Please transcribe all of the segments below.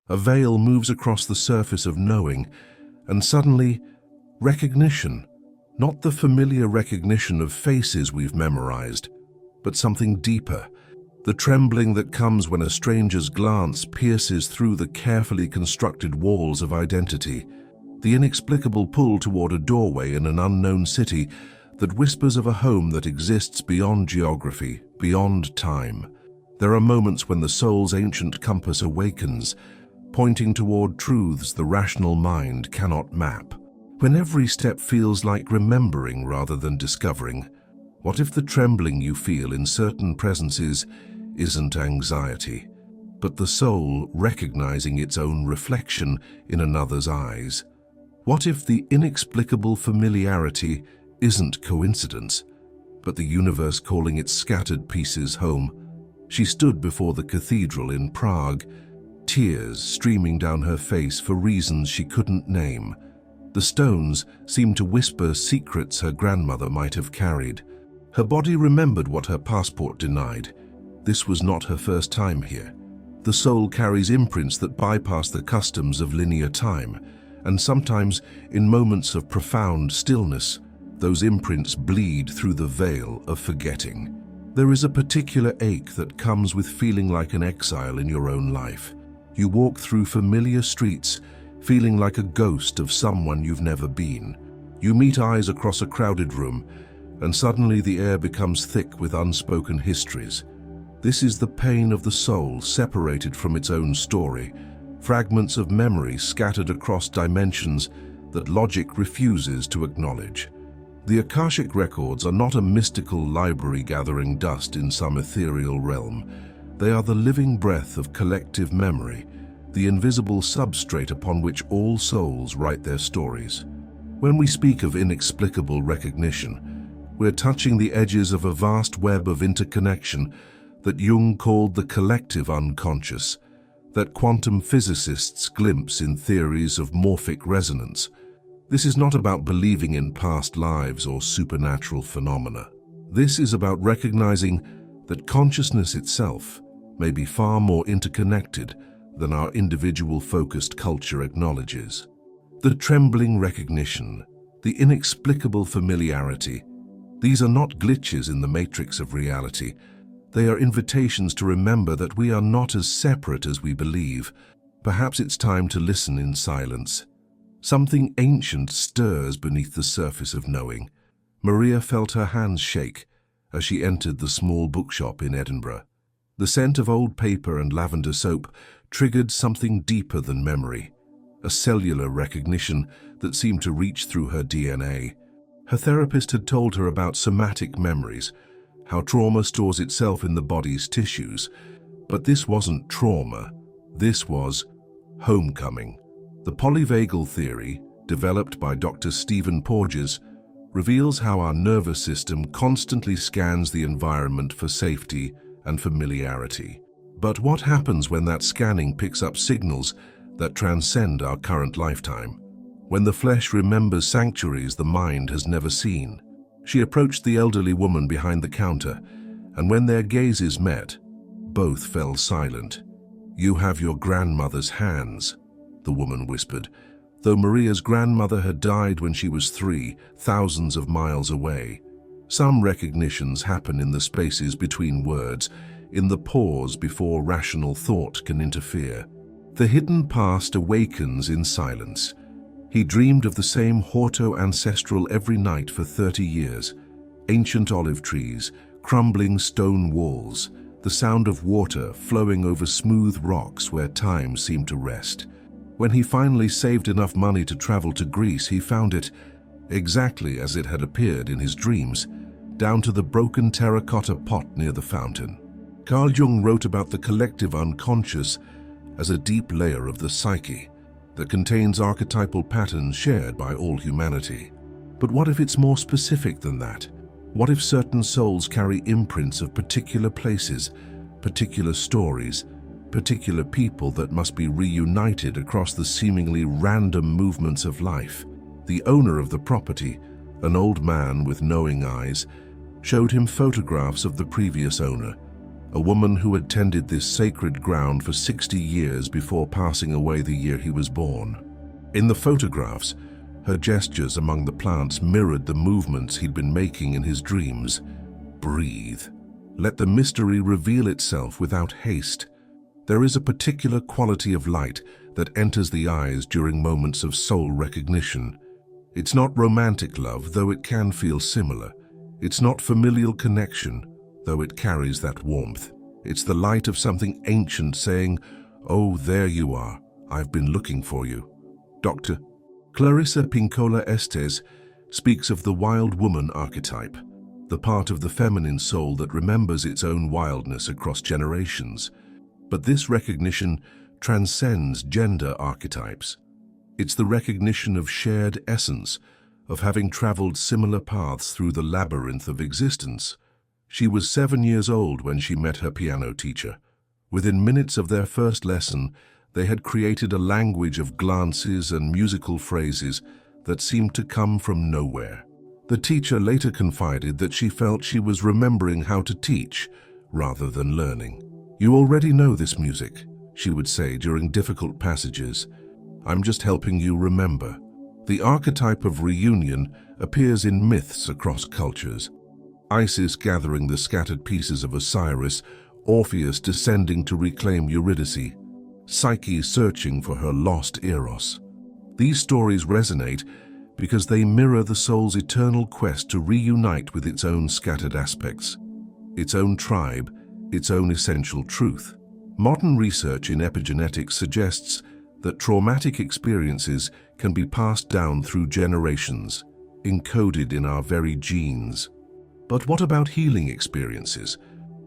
A veil moves across the surface of knowing, and suddenly, recognition. Not the familiar recognition of faces we've memorized, but something deeper. The trembling that comes when a stranger's glance pierces through the carefully constructed walls of identity. The inexplicable pull toward a doorway in an unknown city that whispers of a home that exists beyond geography, beyond time. There are moments when the soul's ancient compass awakens, pointing toward truths the rational mind cannot map. When every step feels like remembering rather than discovering, what if the trembling you feel in certain presences isn't anxiety, but the soul recognizing its own reflection in another's eyes? What if the inexplicable familiarity isn't coincidence, but the universe calling its scattered pieces home? She stood before the cathedral in Prague, tears streaming down her face for reasons she couldn't name. The stones seemed to whisper secrets her grandmother might have carried. Her body remembered what her passport denied. This was not her first time here. The soul carries imprints that bypass the customs of linear time, and sometimes, in moments of profound stillness, those imprints bleed through the veil of forgetting. There is a particular ache that comes with feeling like an exile in your own life. You walk through familiar streets, feeling like a ghost of someone you've never been. You meet eyes across a crowded room, and suddenly the air becomes thick with unspoken histories. This is the pain of the soul separated from its own story, fragments of memory scattered across dimensions that logic refuses to acknowledge. The Akashic records are not a mystical library gathering dust in some ethereal realm. They are the living breath of collective memory, the invisible substrate upon which all souls write their stories. When we speak of inexplicable recognition, we're touching the edges of a vast web of interconnection that Jung called the collective unconscious, that quantum physicists glimpse in theories of morphic resonance. This is not about believing in past lives or supernatural phenomena. This is about recognizing that consciousness itself may be far more interconnected than our individual-focused culture acknowledges. The trembling recognition, the inexplicable familiarity, these are not glitches in the matrix of reality. They are invitations to remember that we are not as separate as we believe. Perhaps it's time to listen in silence. Something ancient stirs beneath the surface of knowing. Maria felt her hands shake as she entered the small bookshop in Edinburgh. The scent of old paper and lavender soap triggered something deeper than memory, a cellular recognition that seemed to reach through her DNA. Her therapist had told her about somatic memories, how trauma stores itself in the body's tissues. But this wasn't trauma, this was homecoming. The polyvagal theory, developed by Dr. Stephen Porges, reveals how our nervous system constantly scans the environment for safety and familiarity. But what happens when that scanning picks up signals that transcend our current lifetime? When the flesh remembers sanctuaries the mind has never seen? She approached the elderly woman behind the counter, and when their gazes met, both fell silent. "You have your grandmother's hands," the woman whispered, though Maria's grandmother had died when she was 3, thousands of miles away. Some recognitions happen in the spaces between words, in the pause before rational thought can interfere. The hidden past awakens in silence. He dreamed of the same ancestral every night for 30 years. Ancient olive trees, crumbling stone walls, the sound of water flowing over smooth rocks where time seemed to rest. When he finally saved enough money to travel to Greece, he found it exactly as it had appeared in his dreams, down to the broken terracotta pot near the fountain. Carl Jung wrote about the collective unconscious as a deep layer of the psyche that contains archetypal patterns shared by all humanity. But what if it's more specific than that? What if certain souls carry imprints of particular places, particular stories, particular people that must be reunited across the seemingly random movements of life? The owner of the property, an old man with knowing eyes, showed him photographs of the previous owner, a woman who had tended this sacred ground for 60 years before passing away the year he was born. In the photographs, her gestures among the plants mirrored the movements he'd been making in his dreams. Breathe. Let the mystery reveal itself without haste. There is a particular quality of light that enters the eyes during moments of soul recognition. It's not romantic love, though it can feel similar. It's not familial connection, though it carries that warmth. It's the light of something ancient saying, "Oh, there you are. I've been looking for you." Dr. Clarissa Pinkola Estes speaks of the wild woman archetype, the part of the feminine soul that remembers its own wildness across generations. But this recognition transcends gender archetypes. It's the recognition of shared essence, of having traveled similar paths through the labyrinth of existence. She was 7 years old when she met her piano teacher. Within minutes of their first lesson, they had created a language of glances and musical phrases that seemed to come from nowhere. The teacher later confided that she felt she was remembering how to teach rather than learning. "You already know this music," she would say during difficult passages. "I'm just helping you remember." The archetype of reunion appears in myths across cultures. Isis gathering the scattered pieces of Osiris, Orpheus descending to reclaim Eurydice, Psyche searching for her lost Eros. These stories resonate because they mirror the soul's eternal quest to reunite with its own scattered aspects, its own tribe, its own essential truth. Modern research in epigenetics suggests that traumatic experiences can be passed down through generations, encoded in our very genes. But what about healing experiences?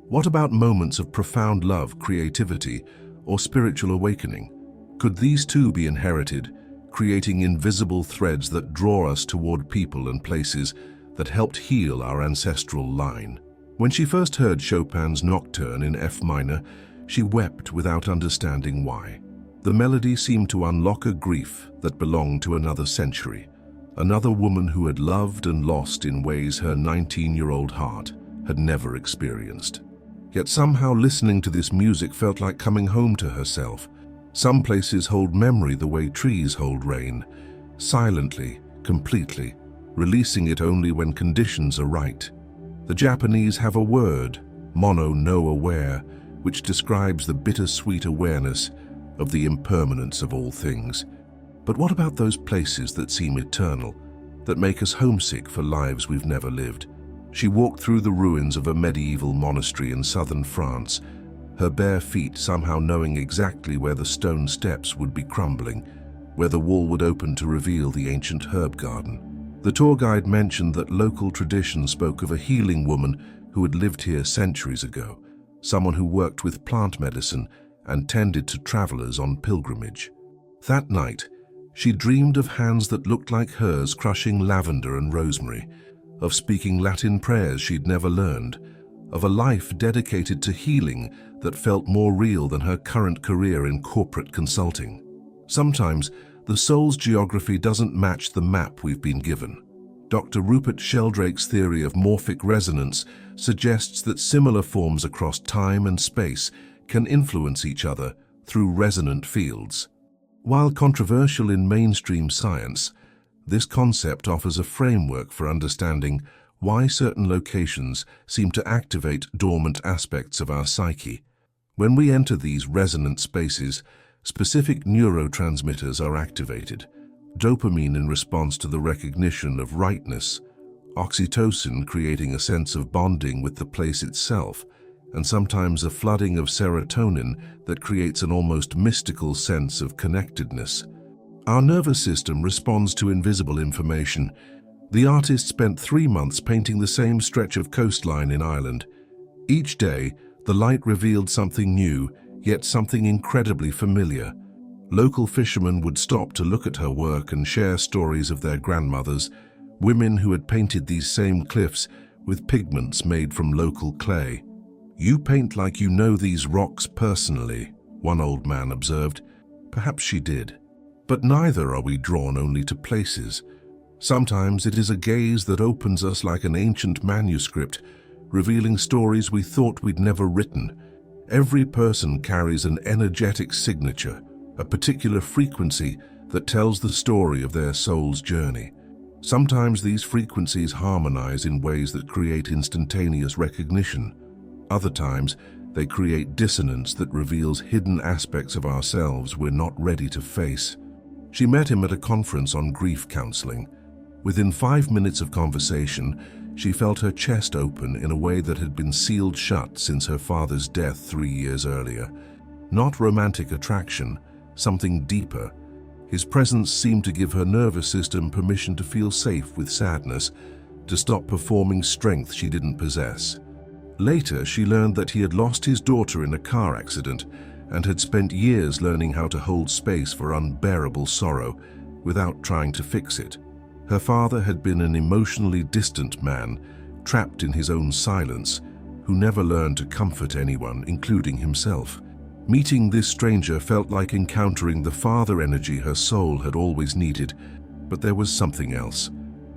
What about moments of profound love, creativity, or spiritual awakening? Could these too be inherited, creating invisible threads that draw us toward people and places that helped heal our ancestral line? When she first heard Chopin's Nocturne in F minor, she wept without understanding why. The melody seemed to unlock a grief that belonged to another century, another woman who had loved and lost in ways her 19-year-old heart had never experienced. Yet somehow listening to this music felt like coming home to herself. Some places hold memory the way trees hold rain, silently, completely, releasing it only when conditions are right. The Japanese have a word, mono no aware, which describes the bittersweet awareness of the impermanence of all things. But what about those places that seem eternal, that make us homesick for lives we've never lived? She walked through the ruins of a medieval monastery in southern France, her bare feet somehow knowing exactly where the stone steps would be crumbling, where the wall would open to reveal the ancient herb garden. The tour guide mentioned that local tradition spoke of a healing woman who had lived here centuries ago, someone who worked with plant medicine and tended to travelers on pilgrimage. That night, she dreamed of hands that looked like hers crushing lavender and rosemary, of speaking Latin prayers she'd never learned, of a life dedicated to healing that felt more real than her current career in corporate consulting. Sometimes, the soul's geography doesn't match the map we've been given. Dr. Rupert Sheldrake's theory of morphic resonance suggests that similar forms across time and space can influence each other through resonant fields. While controversial in mainstream science, this concept offers a framework for understanding why certain locations seem to activate dormant aspects of our psyche. When we enter these resonant spaces, specific neurotransmitters are activated. Dopamine in response to the recognition of rightness, oxytocin creating a sense of bonding with the place itself, and sometimes a flooding of serotonin that creates an almost mystical sense of connectedness. Our nervous system responds to invisible information. The artist spent 3 months painting the same stretch of coastline in Ireland. Each day, the light revealed something new, yet something incredibly familiar. Local fishermen would stop to look at her work and share stories of their grandmothers, women who had painted these same cliffs with pigments made from local clay. "You paint like you know these rocks personally," one old man observed. Perhaps she did. But neither are we drawn only to places. Sometimes it is a gaze that opens us like an ancient manuscript, revealing stories we thought we'd never written. Every person carries an energetic signature, a particular frequency that tells the story of their soul's journey. Sometimes these frequencies harmonize in ways that create instantaneous recognition. Other times, they create dissonance that reveals hidden aspects of ourselves we're not ready to face. She met him at a conference on grief counseling. Within 5 minutes of conversation, she felt her chest open in a way that had been sealed shut since her father's death 3 years earlier. Not romantic attraction, something deeper. His presence seemed to give her nervous system permission to feel safe with sadness, to stop performing strength she didn't possess. Later, she learned that he had lost his daughter in a car accident and had spent years learning how to hold space for unbearable sorrow without trying to fix it. Her father had been an emotionally distant man, trapped in his own silence, who never learned to comfort anyone, including himself. Meeting this stranger felt like encountering the father energy her soul had always needed, but there was something else,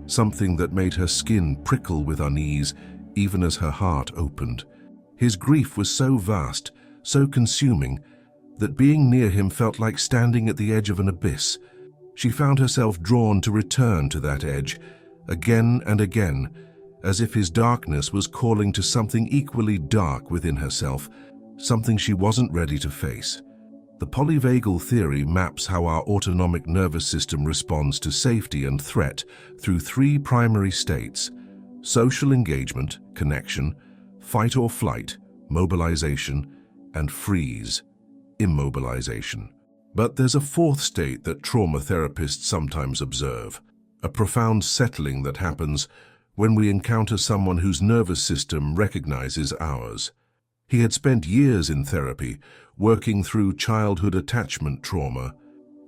something that made her skin prickle with unease even as her heart opened. His grief was so vast, so consuming, that being near him felt like standing at the edge of an abyss. She found herself drawn to return to that edge, again and again, as if his darkness was calling to something equally dark within herself, something she wasn't ready to face. The polyvagal theory maps how our autonomic nervous system responds to safety and threat through 3 primary states: social engagement, connection; fight or flight, mobilization; and freeze, immobilization. But there's a 4th state that trauma therapists sometimes observe, a profound settling that happens when we encounter someone whose nervous system recognizes ours. He had spent years in therapy, working through childhood attachment trauma.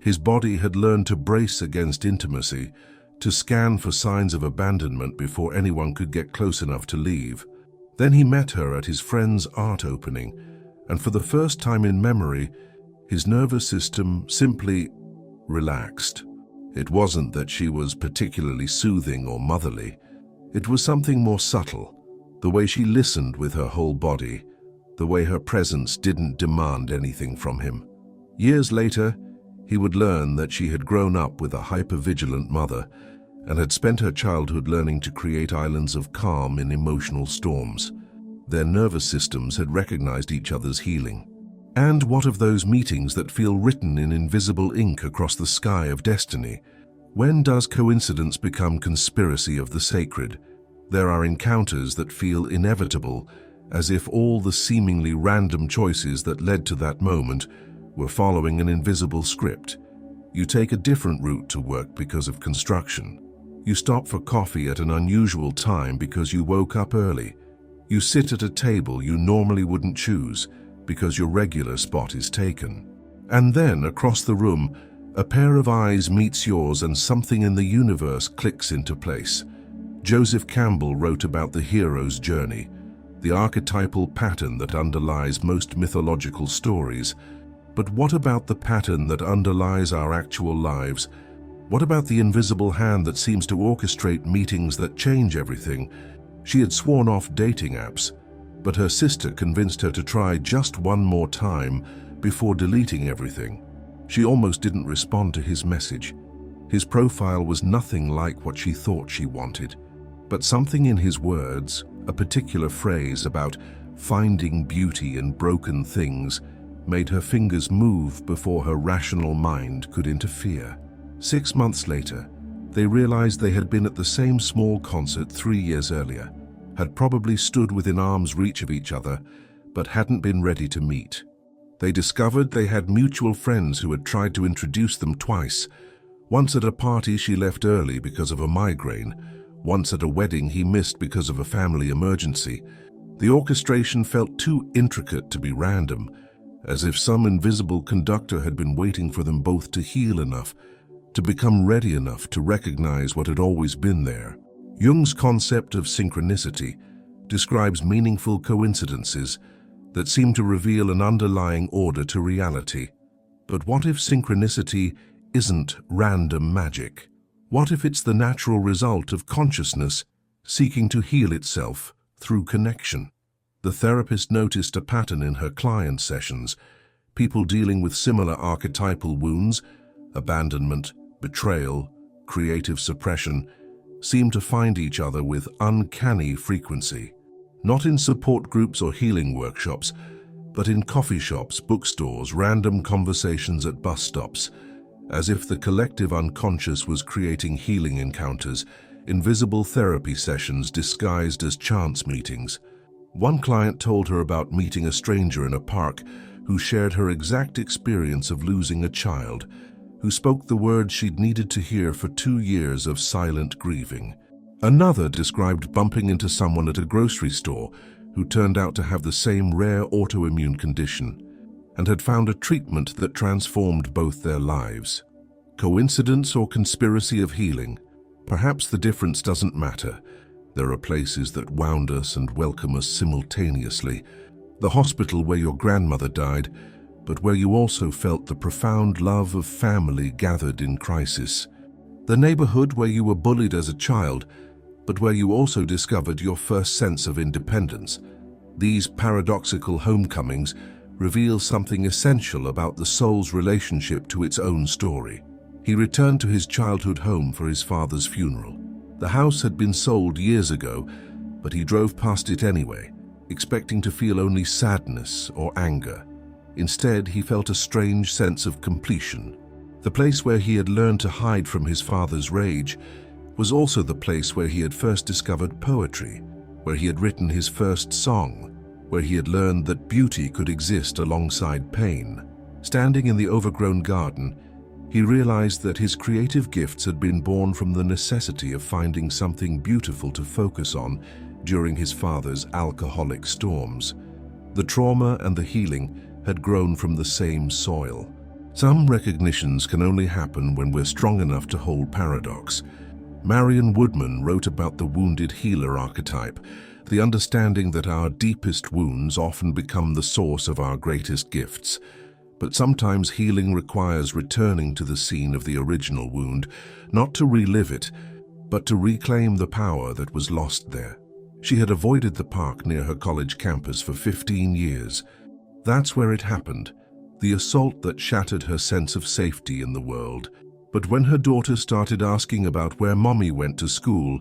His body had learned to brace against intimacy, to scan for signs of abandonment before anyone could get close enough to leave. Then he met her at his friend's art opening, and for the first time in memory, his nervous system simply relaxed. It wasn't that she was particularly soothing or motherly. It was something more subtle, the way she listened with her whole body, the way her presence didn't demand anything from him. Years later, he would learn that she had grown up with a hypervigilant mother and had spent her childhood learning to create islands of calm in emotional storms. Their nervous systems had recognized each other's healing. And what of those meetings that feel written in invisible ink across the sky of destiny? When does coincidence become conspiracy of the sacred? There are encounters that feel inevitable, as if all the seemingly random choices that led to that moment were following an invisible script. You take a different route to work because of construction. You stop for coffee at an unusual time because you woke up early. You sit at a table you normally wouldn't choose because your regular spot is taken. And then, across the room, a pair of eyes meets yours and something in the universe clicks into place. Joseph Campbell wrote about the hero's journey, the archetypal pattern that underlies most mythological stories. But what about the pattern that underlies our actual lives? What about the invisible hand that seems to orchestrate meetings that change everything? She had sworn off dating apps, but her sister convinced her to try just one more time before deleting everything. She almost didn't respond to his message. His profile was nothing like what she thought she wanted. But something in his words, a particular phrase about finding beauty in broken things, made her fingers move before her rational mind could interfere. 6 months later, they realized they had been at the same small concert 3 years earlier, had probably stood within arm's reach of each other, but hadn't been ready to meet. They discovered they had mutual friends who had tried to introduce them twice. Once at a party she left early because of a migraine. Once at a wedding he missed because of a family emergency. The orchestration felt too intricate to be random, as if some invisible conductor had been waiting for them both to heal enough, to become ready enough to recognize what had always been there. Jung's concept of synchronicity describes meaningful coincidences that seem to reveal an underlying order to reality. But what if synchronicity isn't random magic? What if it's the natural result of consciousness seeking to heal itself through connection. The therapist noticed a pattern in her client sessions. People dealing with similar archetypal wounds, abandonment, betrayal, creative suppression, seemed to find each other with uncanny frequency. Not in support groups or healing workshops, but in coffee shops, bookstores, random conversations at bus stops, as if the collective unconscious was creating healing encounters, invisible therapy sessions disguised as chance meetings. One client told her about meeting a stranger in a park who shared her exact experience of losing a child, who spoke the words she'd needed to hear for 2 years of silent grieving. Another described bumping into someone at a grocery store who turned out to have the same rare autoimmune condition and had found a treatment that transformed both their lives. Coincidence or conspiracy of healing? Perhaps the difference doesn't matter. There are places that wound us and welcome us simultaneously. The hospital where your grandmother died, but where you also felt the profound love of family gathered in crisis. The neighborhood where you were bullied as a child, but where you also discovered your first sense of independence. These paradoxical homecomings reveal something essential about the soul's relationship to its own story. He returned to his childhood home for his father's funeral. The house had been sold years ago, but he drove past it anyway, expecting to feel only sadness or anger. Instead, he felt a strange sense of completion. The place where he had learned to hide from his father's rage was also the place where he had first discovered poetry, where he had written his first song, where he had learned that beauty could exist alongside pain. Standing in the overgrown garden, he realized that his creative gifts had been born from the necessity of finding something beautiful to focus on during his father's alcoholic storms. The trauma and the healing had grown from the same soil. Some recognitions can only happen when we're strong enough to hold paradox. Marion Woodman wrote about the wounded healer archetype, the understanding that our deepest wounds often become the source of our greatest gifts. But sometimes healing requires returning to the scene of the original wound, not to relive it, but to reclaim the power that was lost there. She had avoided the park near her college campus for 15 years. That's where it happened, the assault that shattered her sense of safety in the world. But when her daughter started asking about where Mommy went to school,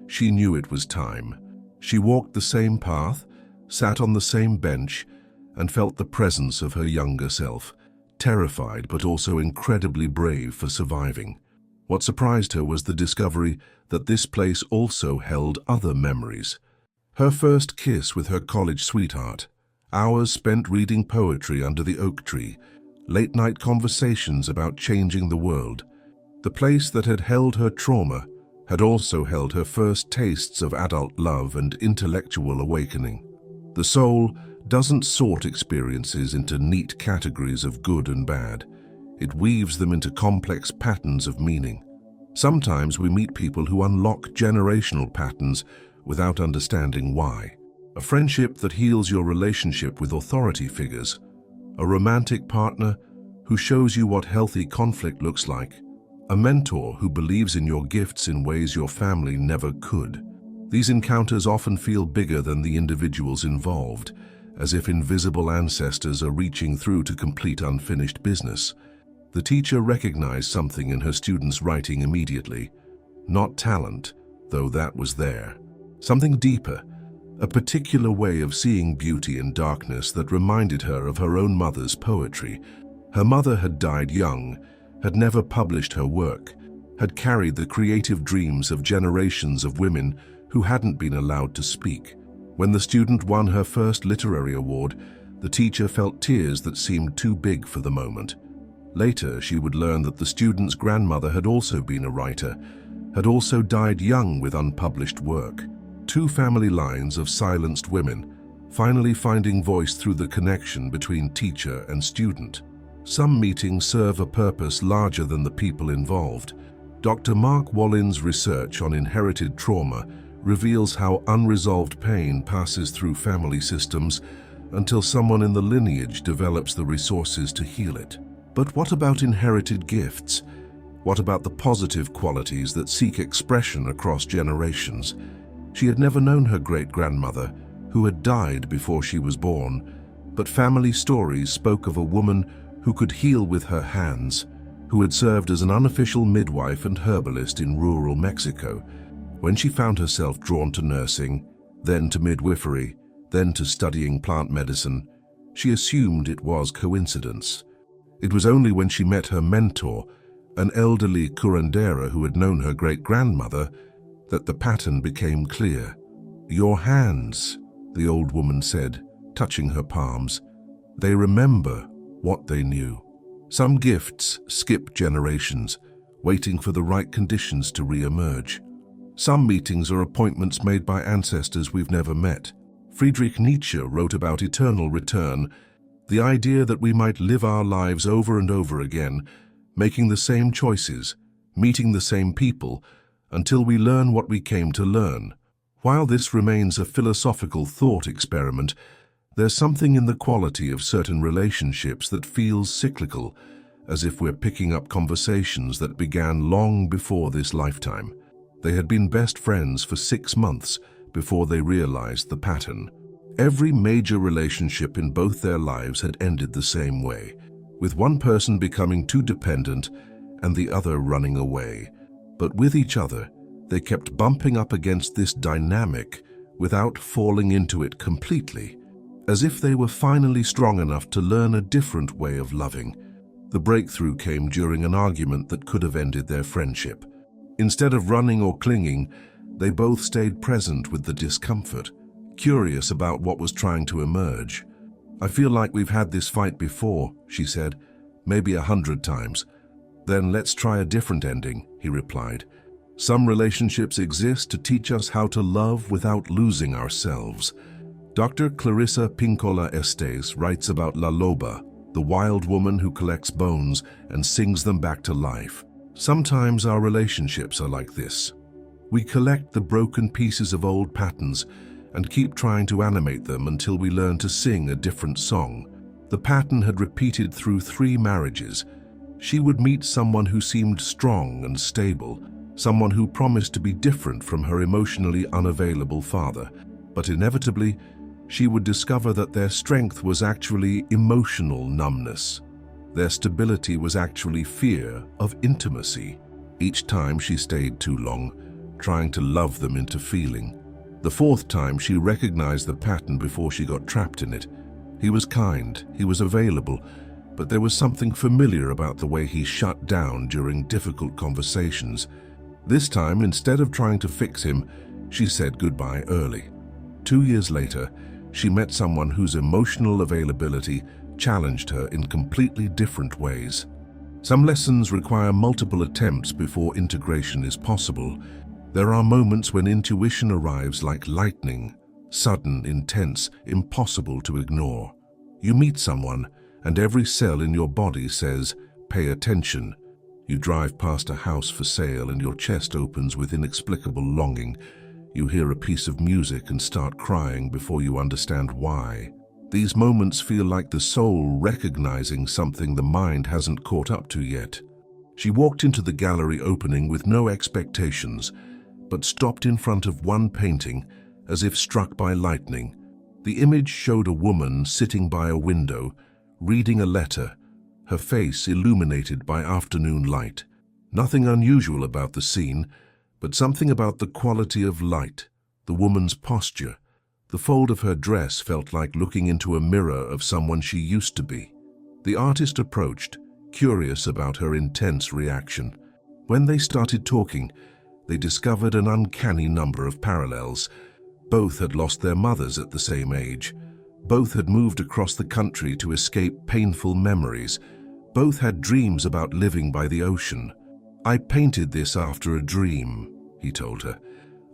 she knew it was time. She walked the same path, sat on the same bench, and felt the presence of her younger self, terrified but also incredibly brave for surviving. What surprised her was the discovery that this place also held other memories. Her first kiss with her college sweetheart, hours spent reading poetry under the oak tree, late-night conversations about changing the world. The place that had held her trauma had also held her first tastes of adult love and intellectual awakening. The soul doesn't sort experiences into neat categories of good and bad. It weaves them into complex patterns of meaning. Sometimes we meet people who unlock generational patterns without understanding why. A friendship that heals your relationship with authority figures. A romantic partner who shows you what healthy conflict looks like. A mentor who believes in your gifts in ways your family never could. These encounters often feel bigger than the individuals involved, as if invisible ancestors are reaching through to complete unfinished business. The teacher recognized something in her students' writing immediately. Not talent, though that was there. Something deeper, a particular way of seeing beauty in darkness that reminded her of her own mother's poetry. Her mother had died young, had never published her work, had carried the creative dreams of generations of women who hadn't been allowed to speak. When the student won her first literary award, the teacher felt tears that seemed too big for the moment. Later, she would learn that the student's grandmother had also been a writer, had also died young with unpublished work. Two family lines of silenced women, finally finding voice through the connection between teacher and student. Some meetings serve a purpose larger than the people involved. Dr. Mark Wallin's research on inherited trauma reveals how unresolved pain passes through family systems until someone in the lineage develops the resources to heal it. But what about inherited gifts? What about the positive qualities that seek expression across generations? She had never known her great-grandmother, who had died before she was born, but family stories spoke of a woman who could heal with her hands, who had served as an unofficial midwife and herbalist in rural Mexico. When she found herself drawn to nursing, then to midwifery, then to studying plant medicine, she assumed it was coincidence. It was only when she met her mentor, an elderly curandera who had known her great-grandmother, that the pattern became clear. "Your hands," the old woman said, touching her palms. "They remember what they knew." Some gifts skip generations, waiting for the right conditions to re-emerge. Some meetings are appointments made by ancestors we've never met. Friedrich Nietzsche wrote about eternal return, the idea that we might live our lives over and over again, making the same choices, meeting the same people, until we learn what we came to learn. While this remains a philosophical thought experiment, there's something in the quality of certain relationships that feels cyclical, as if we're picking up conversations that began long before this lifetime. They had been best friends for 6 months before they realized the pattern. Every major relationship in both their lives had ended the same way, with one person becoming too dependent and the other running away. But with each other, they kept bumping up against this dynamic without falling into it completely, as if they were finally strong enough to learn a different way of loving. The breakthrough came during an argument that could have ended their friendship. Instead of running or clinging, they both stayed present with the discomfort, curious about what was trying to emerge. "I feel like we've had this fight before," she said, "maybe 100 times. "Then let's try a different ending," he replied. "Some relationships exist to teach us how to love without losing ourselves." Dr. Clarissa Pinkola Estes writes about La Loba, the wild woman who collects bones and sings them back to life. Sometimes our relationships are like this. We collect the broken pieces of old patterns and keep trying to animate them until we learn to sing a different song. The pattern had repeated through 3 marriages. She would meet someone who seemed strong and stable, someone who promised to be different from her emotionally unavailable father. But inevitably, she would discover that their strength was actually emotional numbness. Their stability was actually fear of intimacy. Each time she stayed too long, trying to love them into feeling. The 4th time she recognized the pattern before she got trapped in it. He was kind, he was available, but there was something familiar about the way he shut down during difficult conversations. This time, instead of trying to fix him, she said goodbye early. 2 years later, she met someone whose emotional availability challenged her in completely different ways. Some lessons require multiple attempts before integration is possible. There are moments when intuition arrives like lightning, sudden, intense, impossible to ignore. You meet someone, and every cell in your body says, "Pay attention." You drive past a house for sale and your chest opens with inexplicable longing. You hear a piece of music and start crying before you understand why. These moments feel like the soul recognizing something the mind hasn't caught up to yet. She walked into the gallery opening with no expectations, but stopped in front of one painting as if struck by lightning. The image showed a woman sitting by a window, reading a letter, her face illuminated by afternoon light. Nothing unusual about the scene, but something about the quality of light, the woman's posture. The fold of her dress felt like looking into a mirror of someone she used to be. The artist approached, curious about her intense reaction. When they started talking, they discovered an uncanny number of parallels. Both had lost their mothers at the same age. Both had moved across the country to escape painful memories. Both had dreams about living by the ocean. "I painted this after a dream," he told her.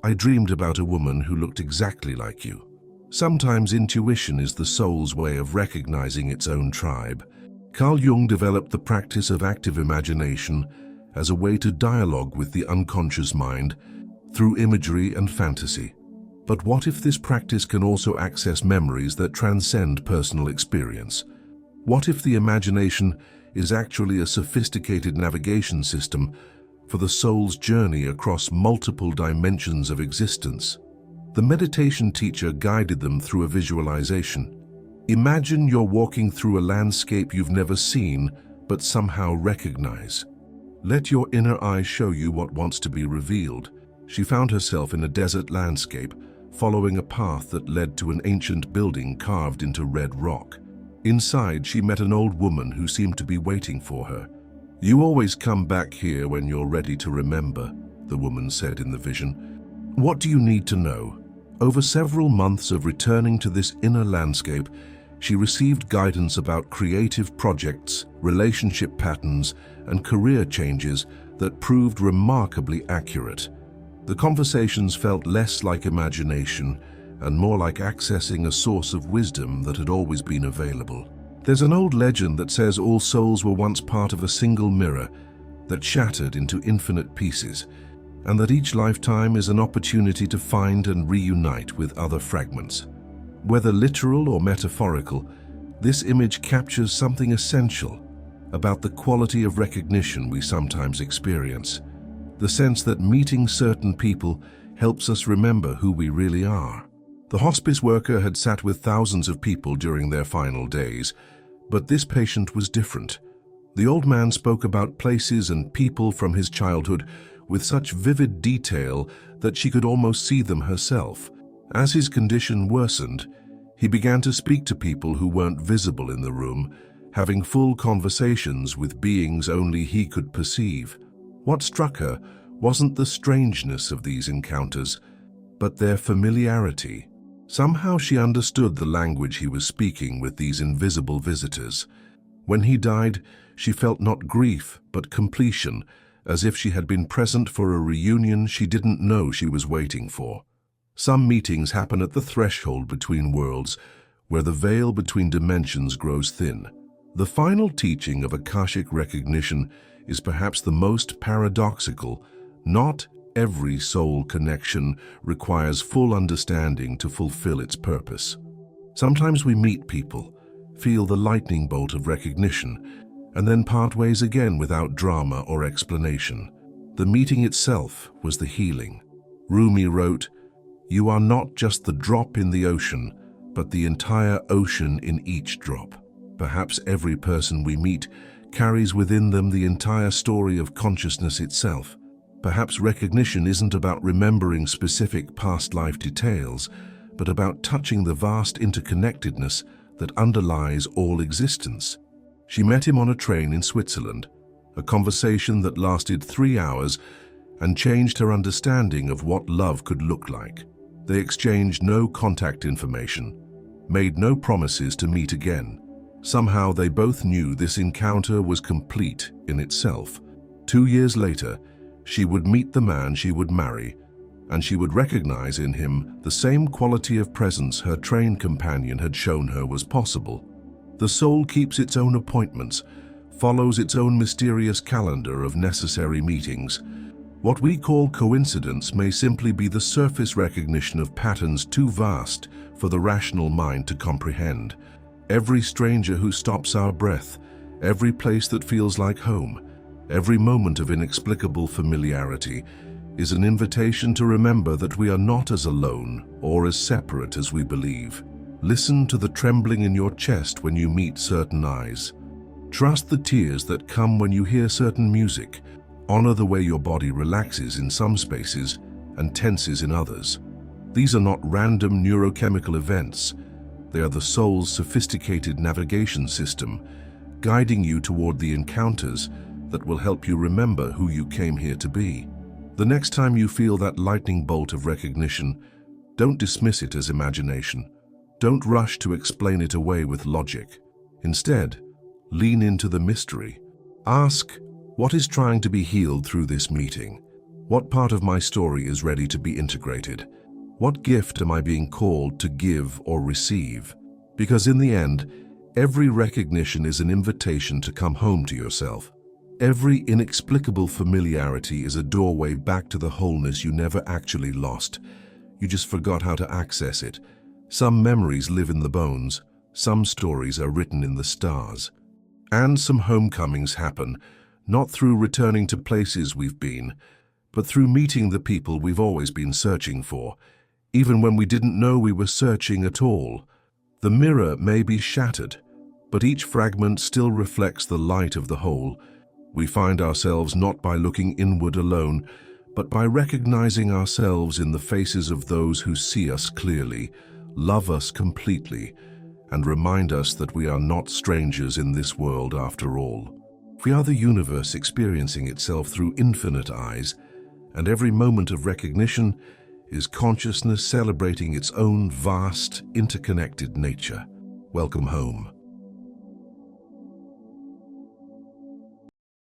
"I dreamed about a woman who looked exactly like you." Sometimes intuition is the soul's way of recognizing its own tribe. Carl Jung developed the practice of active imagination as a way to dialogue with the unconscious mind through imagery and fantasy. But what if this practice can also access memories that transcend personal experience? What if the imagination is actually a sophisticated navigation system for the soul's journey across multiple dimensions of existence? The meditation teacher guided them through a visualization. Imagine you're walking through a landscape you've never seen, but somehow recognize. Let your inner eye show you what wants to be revealed. She found herself in a desert landscape, following a path that led to an ancient building carved into red rock. Inside, she met an old woman who seemed to be waiting for her. "You always come back here when you're ready to remember," the woman said in the vision. "What do you need to know?" Over several months of returning to this inner landscape, she received guidance about creative projects, relationship patterns, and career changes that proved remarkably accurate. The conversations felt less like imagination and more like accessing a source of wisdom that had always been available. There's an old legend that says all souls were once part of a single mirror that shattered into infinite pieces, and that each lifetime is an opportunity to find and reunite with other fragments. Whether literal or metaphorical, this image captures something essential about the quality of recognition we sometimes experience. The sense that meeting certain people helps us remember who we really are. The hospice worker had sat with thousands of people during their final days, but this patient was different. The old man spoke about places and people from his childhood with such vivid detail that she could almost see them herself. As his condition worsened, he began to speak to people who weren't visible in the room, having full conversations with beings only he could perceive. What struck her wasn't the strangeness of these encounters, but their familiarity. Somehow she understood the language he was speaking with these invisible visitors. When he died, she felt not grief, but completion, as if she had been present for a reunion she didn't know she was waiting for. Some meetings happen at the threshold between worlds, where the veil between dimensions grows thin. The final teaching of Akashic recognition is perhaps the most paradoxical. Not every soul connection requires full understanding to fulfill its purpose. Sometimes we meet people, feel the lightning bolt of recognition, and then part ways again without drama or explanation. The meeting itself was the healing. Rumi wrote, "You are not just the drop in the ocean, but the entire ocean in each drop." Perhaps every person we meet carries within them the entire story of consciousness itself. Perhaps recognition isn't about remembering specific past life details, but about touching the vast interconnectedness that underlies all existence. She met him on a train in Switzerland, a conversation that lasted 3 hours and changed her understanding of what love could look like. They exchanged no contact information, made no promises to meet again. Somehow they both knew this encounter was complete in itself. 2 years later, she would meet the man she would marry, and she would recognize in him the same quality of presence her train companion had shown her was possible. The soul keeps its own appointments, follows its own mysterious calendar of necessary meetings. What we call coincidence may simply be the surface recognition of patterns too vast for the rational mind to comprehend. Every stranger who stops our breath, every place that feels like home, every moment of inexplicable familiarity is an invitation to remember that we are not as alone or as separate as we believe. Listen to the trembling in your chest when you meet certain eyes. Trust the tears that come when you hear certain music. Honor the way your body relaxes in some spaces and tenses in others. These are not random neurochemical events. They are the soul's sophisticated navigation system, guiding you toward the encounters that will help you remember who you came here to be. The next time you feel that lightning bolt of recognition, don't dismiss it as imagination. Don't rush to explain it away with logic. Instead, lean into the mystery. Ask, what is trying to be healed through this meeting? What part of my story is ready to be integrated? What gift am I being called to give or receive? Because in the end, every recognition is an invitation to come home to yourself. Every inexplicable familiarity is a doorway back to the wholeness you never actually lost. You just forgot how to access it. Some memories live in the bones, some stories are written in the stars. And some homecomings happen, not through returning to places we've been, but through meeting the people we've always been searching for. even when we didn't know we were searching at all. The mirror may be shattered, but each fragment still reflects the light of the whole. We find ourselves not by looking inward alone, but by recognizing ourselves in the faces of those who see us clearly, love us completely, and remind us that we are not strangers in this world after all. We are the universe experiencing itself through infinite eyes, and every moment of recognition is consciousness celebrating its own vast, interconnected nature. Welcome home.